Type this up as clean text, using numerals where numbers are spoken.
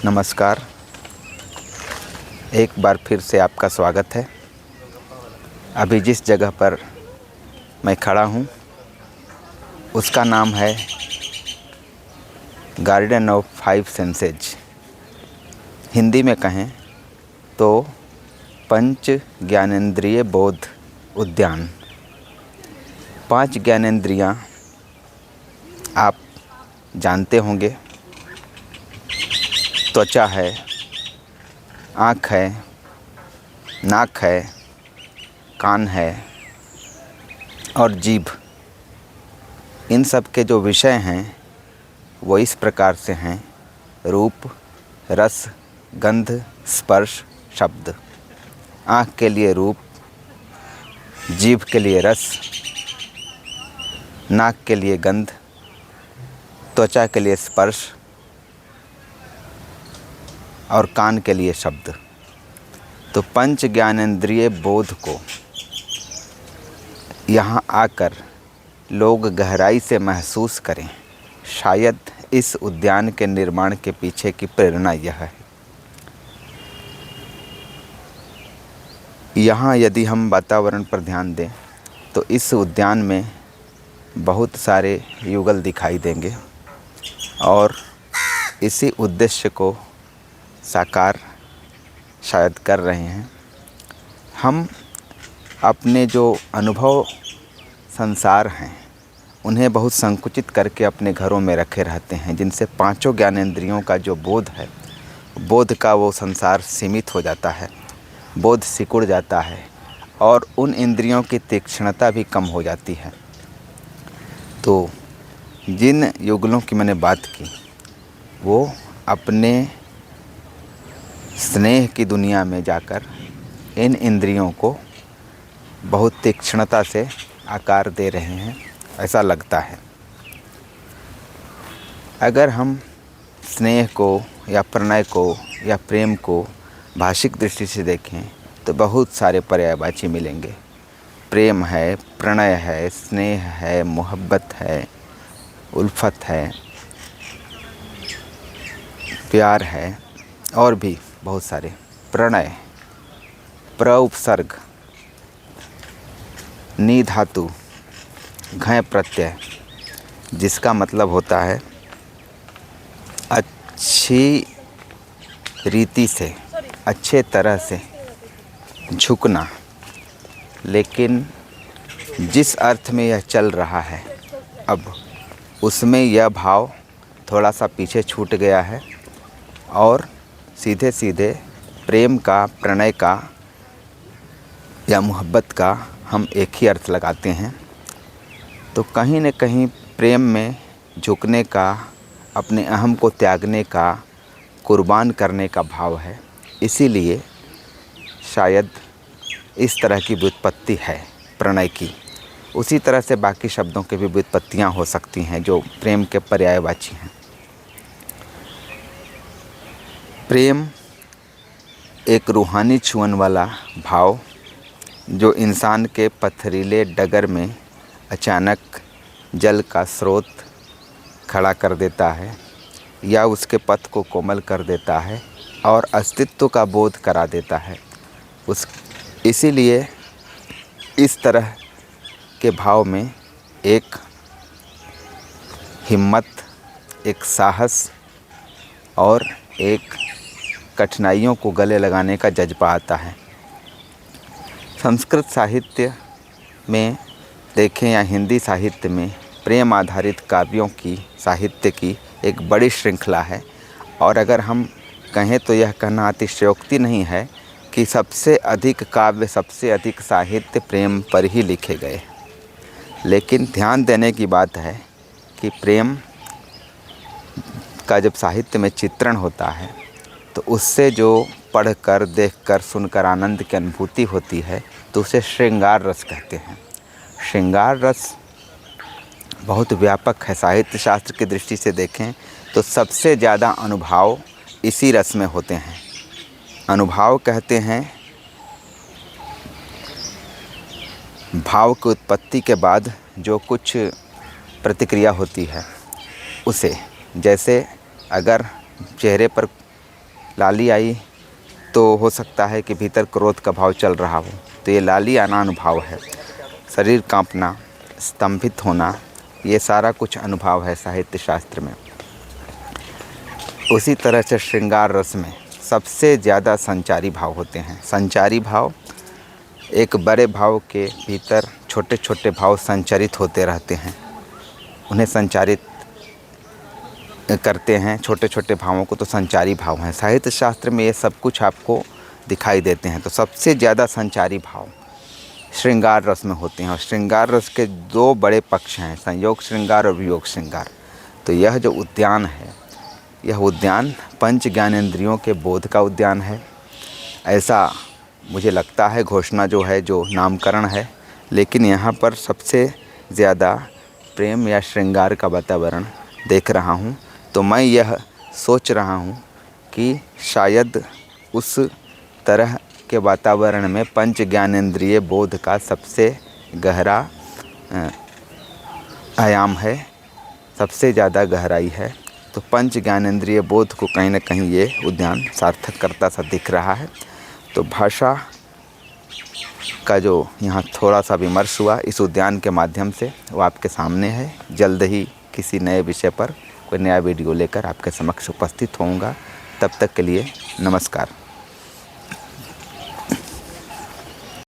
नमस्कार। एक बार फिर से आपका स्वागत है। अभी जिस जगह पर मैं खड़ा हूँ उसका नाम है गार्डन ऑफ 5 सेंसेज। हिंदी में कहें तो पंच ज्ञानेंद्रिय बौद्ध उद्यान। 5 ज्ञानेंद्रियाँ आप जानते होंगे। त्वचा है, आँख है, नाक है, कान है और जीभ। इन सब के जो विषय हैं वो इस प्रकार से हैं: रूप, रस, गंध, स्पर्श, शब्द। आँख के लिए रूप, जीभ के लिए रस, नाक के लिए गंध, त्वचा के लिए स्पर्श और कान के लिए शब्द। तो पंच ज्ञानेंद्रिय बोध को यहाँ आकर लोग गहराई से महसूस करें। शायद इस उद्यान के निर्माण के पीछे की प्रेरणा यह है। यहाँ यदि हम वातावरण पर ध्यान दें तो इस उद्यान में बहुत सारे युगल दिखाई देंगे और इसी उद्देश्य को साकार शायद कर रहे हैं। हम अपने जो अनुभव संसार हैं उन्हें बहुत संकुचित करके अपने घरों में रखे रहते हैं, जिनसे पांचों ज्ञानेंद्रियों का जो बोध है, बोध का वो संसार सीमित हो जाता है, बोध सिकुड़ जाता है और उन इंद्रियों की तीक्ष्णता भी कम हो जाती है। तो जिन युगलों की मैंने बात की वो अपने स्नेह की दुनिया में जाकर इन इंद्रियों को बहुत तीक्ष्णता से आकार दे रहे हैं, ऐसा लगता है। अगर हम स्नेह को या प्रणय को या प्रेम को भाषिक दृष्टि से देखें तो बहुत सारे पर्यायवाची मिलेंगे। प्रेम है, प्रणय है, स्नेह है, मोहब्बत है, उल्फत है, प्यार है और भी बहुत सारे। प्रणय, प्र उपसर्ग, नी धातु, घय प्रत्यय, जिसका मतलब होता है अच्छी रीति से, अच्छे तरह से झुकना। लेकिन जिस अर्थ में यह चल रहा है अब उसमें यह भाव थोड़ा सा पीछे छूट गया है और सीधे सीधे प्रेम का, प्रणय का या मोहब्बत का हम एक ही अर्थ लगाते हैं। तो कहीं न कहीं प्रेम में झुकने का, अपने अहम को त्यागने का, कुर्बान करने का भाव है। इसीलिए शायद इस तरह की व्युत्पत्ति है प्रणय की। उसी तरह से बाकी शब्दों की भी व्युत्पत्तियाँ हो सकती हैं जो प्रेम के पर्यायवाची हैं। प्रेम एक रूहानी छुअन वाला भाव जो इंसान के पथरीले डगर में अचानक जल का स्रोत खड़ा कर देता है या उसके पथ को कोमल कर देता है और अस्तित्व का बोध करा देता है। इसीलिए इस तरह के भाव में एक हिम्मत, एक साहस और एक कठिनाइयों को गले लगाने का जज्बा आता है। संस्कृत साहित्य में देखें या हिंदी साहित्य में प्रेम आधारित काव्यों की, साहित्य की एक बड़ी श्रृंखला है। और अगर हम कहें तो यह कहना अतिशयोक्ति नहीं है कि सबसे अधिक काव्य, सबसे अधिक साहित्य प्रेम पर ही लिखे गए। लेकिन ध्यान देने की बात है कि प्रेम का जब साहित्य में चित्रण होता है तो उससे जो पढ़कर, देखकर, सुनकर आनंद की अनुभूति होती है तो उसे श्रृंगार रस कहते हैं। श्रृंगार रस बहुत व्यापक है। साहित्य शास्त्र की दृष्टि से देखें तो सबसे ज़्यादा अनुभाव इसी रस में होते हैं। अनुभाव कहते हैं भाव की उत्पत्ति के बाद जो कुछ प्रतिक्रिया होती है उसे। जैसे अगर चेहरे पर लाली आई तो हो सकता है कि भीतर क्रोध का भाव चल रहा हो, तो ये लाली आना अनुभव है। शरीर कांपना, स्तंभित होना, ये सारा कुछ अनुभव है साहित्य शास्त्र में। उसी तरह से श्रृंगार रस में सबसे ज़्यादा संचारी भाव होते हैं। संचारी भाव, एक बड़े भाव के भीतर छोटे छोटे भाव संचरित होते रहते हैं, उन्हें संचारित करते हैं। छोटे छोटे भावों को तो संचारी भाव हैं। साहित्य शास्त्र में ये सब कुछ आपको दिखाई देते हैं। तो सबसे ज़्यादा संचारी भाव श्रृंगार रस में होते हैं। और श्रृंगार रस के दो बड़े पक्ष हैं, संयोग श्रृंगार और वियोग श्रृंगार। तो यह जो उद्यान है, यह उद्यान पंच ज्ञानेंद्रियों के बोध का उद्यान है, ऐसा मुझे लगता है। घोषणा जो है, जो नामकरण है, लेकिन यहाँ पर सबसे ज़्यादा प्रेम या श्रृंगार का वातावरण देख रहा हूँ। तो मैं यह सोच रहा हूँ कि शायद उस तरह के वातावरण में पंच ज्ञानेंद्रिय बोध का सबसे गहरा आयाम है, सबसे ज़्यादा गहराई है। तो पंच ज्ञानेंद्रिय बोध को कहीं ना कहीं ये उद्यान सार्थक करता सा दिख रहा है। तो भाषा का जो यहाँ थोड़ा सा विमर्श हुआ इस उद्यान के माध्यम से, वो आपके सामने है। जल्द ही किसी नए विषय पर कोई नया वीडियो लेकर आपके समक्ष उपस्थित होऊंगा। तब तक के लिए नमस्कार।